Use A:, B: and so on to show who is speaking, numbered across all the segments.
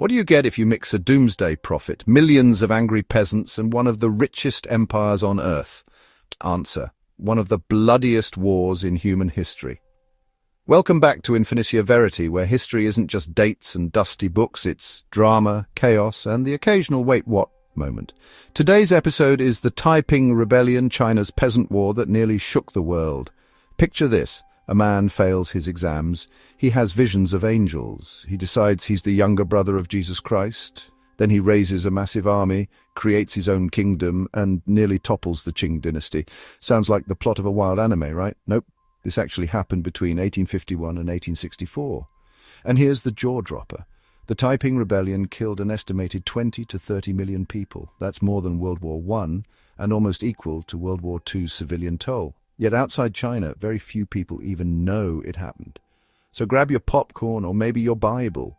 A: What do you get if you mix a doomsday prophet, millions of angry peasants, and one of the richest empires on earth? Answer: one of the bloodiest wars in human history. Welcome back to Infinitia Verity, where history isn't just dates and dusty books, it's drama, chaos, and the occasional wait what moment. Today's episode is the Taiping Rebellion, China's peasant war that nearly shook the world. Picture this. A man fails his exams. He has visions of angels. He decides he's the younger brother of Jesus Christ. Then he raises a massive army, creates his own kingdom, and nearly topples the Qing Dynasty. Sounds like the plot of a wild anime, right? Nope. This actually happened between 1851 and 1864. And here's the jaw-dropper. The Taiping Rebellion killed an estimated 20 to 30 million people. That's more than World War I, and almost equal to World War II's civilian toll. Yet outside China, very few people even know it happened. So grab your popcorn or maybe your Bible,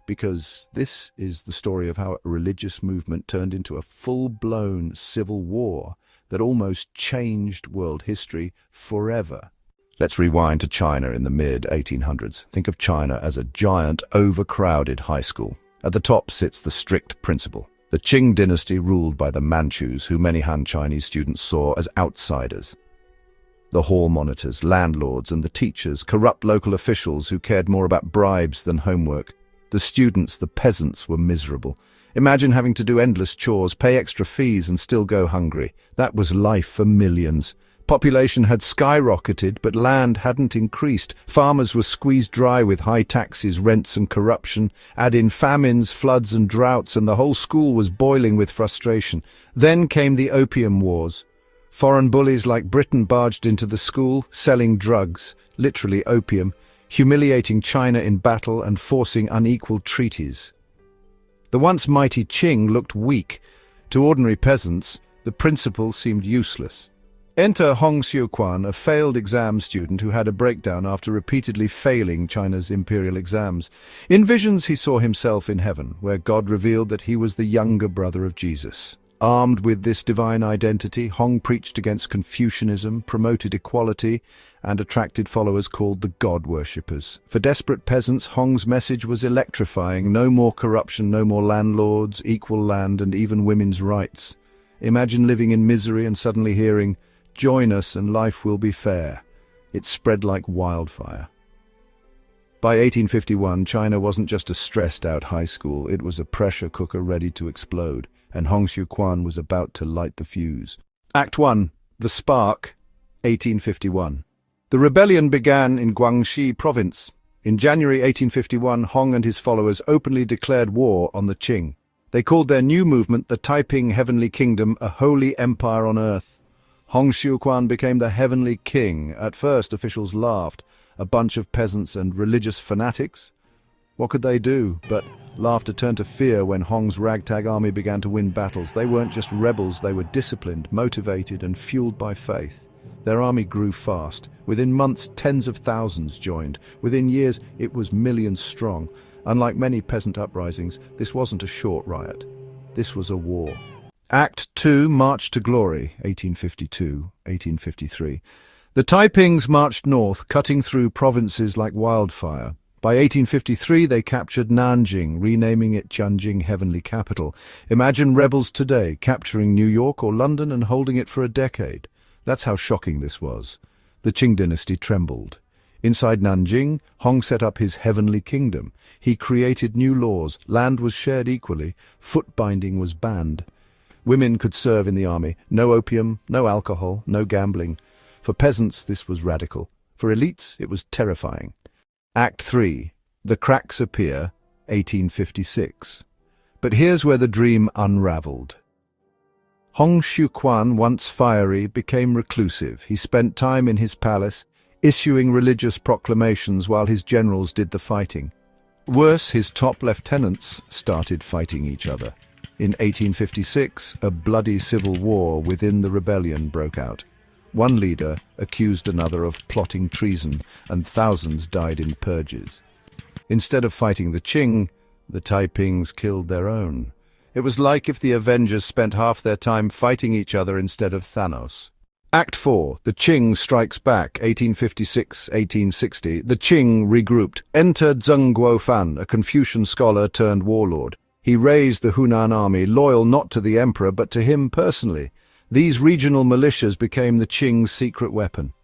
A: because this is the story of how a religious movement turned into a full-blown civil war that almost changed world history forever. Let's rewind to China in the mid-1800s. Think of China as a giant, overcrowded high school. At the top sits the strict principal. The Qing Dynasty ruled by the Manchus, who many Han Chinese students saw as outsiders. The hall monitors, landlords, and the teachers, corrupt local officials who cared more about bribes than homework. The students, the peasants, were miserable. Imagine having to do endless chores, pay extra fees, and still go hungry. That was life for millions. Population had skyrocketed, but land hadn't increased. Farmers were squeezed dry with high taxes, rents, and corruption. Add in famines, floods, and droughts, and the whole school was boiling with frustration. Then came the Opium Wars. Foreign bullies like Britain barged into the school, selling drugs, literally opium, humiliating China in battle and forcing unequal treaties. The once mighty Qing looked weak. To ordinary peasants, the principle seemed useless. Enter Hong Xiuquan, a failed exam student who had a breakdown after repeatedly failing China's imperial exams. In visions he saw himself in heaven, where God revealed that he was the younger brother of Jesus. Armed with this divine identity, Hong preached against Confucianism, promoted equality, and attracted followers called the God-worshippers. For desperate peasants, Hong's message was electrifying: no more corruption, no more landlords, equal land, and even women's rights. Imagine living in misery and suddenly hearing, "Join us and life will be fair." It spread like wildfire. By 1851, China wasn't just a stressed-out high school, it was a pressure cooker ready to explode. And Hong Xiuquan was about to light the fuse. Act 1. The Spark, 1851. The rebellion began in Guangxi province. In January 1851, Hong and his followers openly declared war on the Qing. They called their new movement the Taiping Heavenly Kingdom, a holy empire on earth. Hong Xiuquan became the Heavenly King. At first, officials laughed. A bunch of peasants and religious fanatics? What could they do? But laughter turned to fear when Hong's ragtag army began to win battles. They weren't just rebels, they were disciplined, motivated, and fueled by faith. Their army grew fast. Within months, tens of thousands joined. Within years, it was millions strong. Unlike many peasant uprisings, this wasn't a short riot. This was a war. Act 2, March to Glory, 1852-1853. The Taipings marched north, cutting through provinces like wildfire. By 1853, they captured Nanjing, renaming it Nanjing Heavenly Capital. Imagine rebels today capturing New York or London and holding it for a decade. That's how shocking this was. The Qing Dynasty trembled. Inside Nanjing, Hong set up his Heavenly Kingdom. He created new laws. Land was shared equally. Foot binding was banned. Women could serve in the army. No opium, no alcohol, no gambling. For peasants, this was radical. For elites, it was terrifying. Act 3. The Cracks Appear, 1856. But here's where the dream unraveled. Hong Xiuquan, once fiery, became reclusive. He spent time in his palace, issuing religious proclamations while his generals did the fighting. Worse, his top lieutenants started fighting each other. In 1856, a bloody civil war within the rebellion broke out. One leader accused another of plotting treason, and thousands died in purges. Instead of fighting the Qing, the Taipings killed their own. It was like if the Avengers spent half their time fighting each other instead of Thanos. Act 4. The Qing strikes back, 1856-1860. The Qing regrouped. Enter Zheng Guofan, a Confucian scholar turned warlord. He raised the Hunan army, loyal not to the emperor but to him personally. These regional militias became the Qing's secret weapon.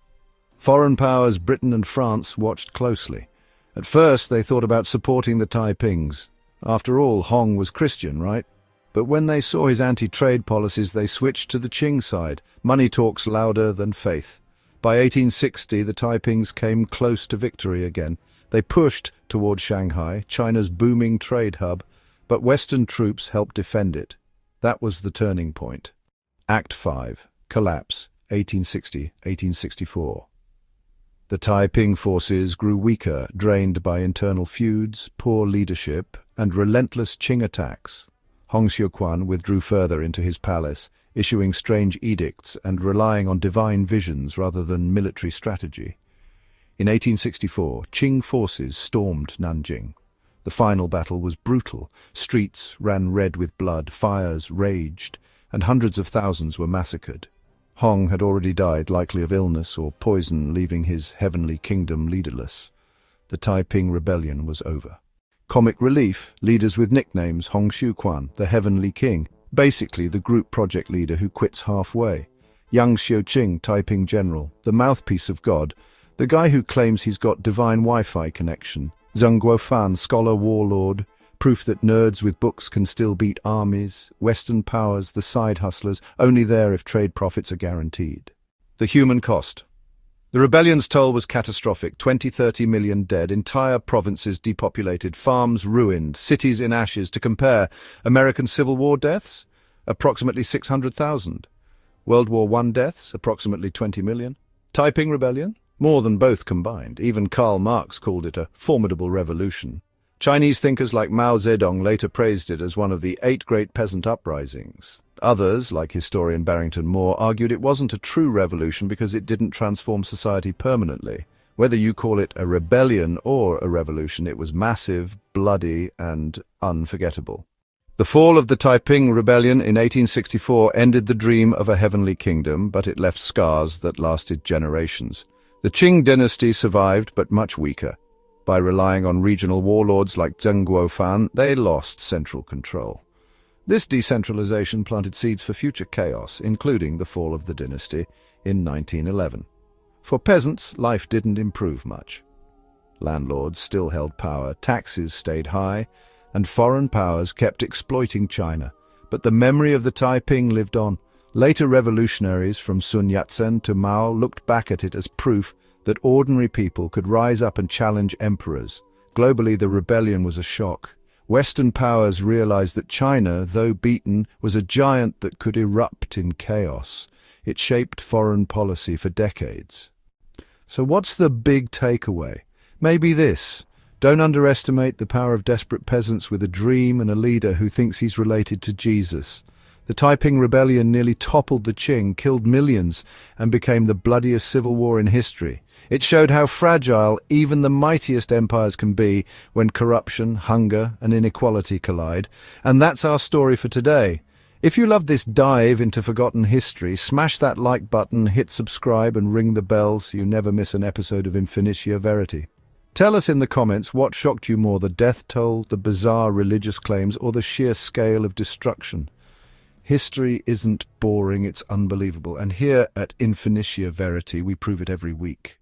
A: Foreign powers, Britain and France, watched closely. At first they thought about supporting the Taipings. After all, Hong was Christian, right? But when they saw his anti-trade policies, they switched to the Qing side. Money talks louder than faith. By 1860, the Taipings came close to victory again. They pushed toward Shanghai, China's booming trade hub, but Western troops helped defend it. That was the turning point. Act 5. Collapse, 1860-1864. The Taiping forces grew weaker, drained by internal feuds, poor leadership, and relentless Qing attacks. Hong Xiuquan withdrew further into his palace, issuing strange edicts and relying on divine visions rather than military strategy. In 1864, Qing forces stormed Nanjing. The final battle was brutal. Streets ran red with blood, fires raged, and hundreds of thousands were massacred. Hong had already died, likely of illness or poison, leaving his heavenly kingdom leaderless. The Taiping Rebellion was over. Comic relief, leaders with nicknames: Hong Xiuquan, the Heavenly King, basically the group project leader who quits halfway. Yang Xiuqing, Taiping General, the mouthpiece of God, the guy who claims he's got divine Wi-Fi connection. Zheng Guofan, scholar warlord, proof that nerds with books can still beat armies. Western powers, the side hustlers, only there if trade profits are guaranteed. The human cost. The rebellion's toll was catastrophic. 20-30 million dead, entire provinces depopulated, farms ruined, cities in ashes. To compare, American Civil War deaths? Approximately 600,000. World War I deaths? Approximately 20 million. Taiping Rebellion? More than both combined. Even Karl Marx called it a formidable revolution. Chinese thinkers like Mao Zedong later praised it as one of the 8 great peasant uprisings. Others, like historian Barrington Moore, argued it wasn't a true revolution because it didn't transform society permanently. Whether you call it a rebellion or a revolution, it was massive, bloody, and unforgettable. The fall of the Taiping Rebellion in 1864 ended the dream of a heavenly kingdom, but it left scars that lasted generations. The Qing Dynasty survived, but much weaker. By relying on regional warlords like Zheng Guofan, they lost central control. This decentralization planted seeds for future chaos, including the fall of the dynasty in 1911. For peasants, life didn't improve much. Landlords still held power, taxes stayed high, and foreign powers kept exploiting China. But the memory of the Taiping lived on. Later revolutionaries, from Sun Yat-sen to Mao, looked back at it as proof that ordinary people could rise up and challenge emperors. Globally, the rebellion was a shock. Western powers realized that China, though beaten, was a giant that could erupt in chaos. It shaped foreign policy for decades. So what's the big takeaway? Maybe this: don't underestimate the power of desperate peasants with a dream and a leader who thinks he's related to Jesus. The Taiping Rebellion nearly toppled the Qing, killed millions, and became the bloodiest civil war in history. It showed how fragile even the mightiest empires can be when corruption, hunger, and inequality collide. And that's our story for today. If you loved this dive into forgotten history, smash that like button, hit subscribe, and ring the bell so you never miss an episode of Infinitia Verity. Tell us in the comments what shocked you more, the death toll, the bizarre religious claims, or the sheer scale of destruction. History isn't boring, it's unbelievable. And here at Infinitia Verity, we prove it every week.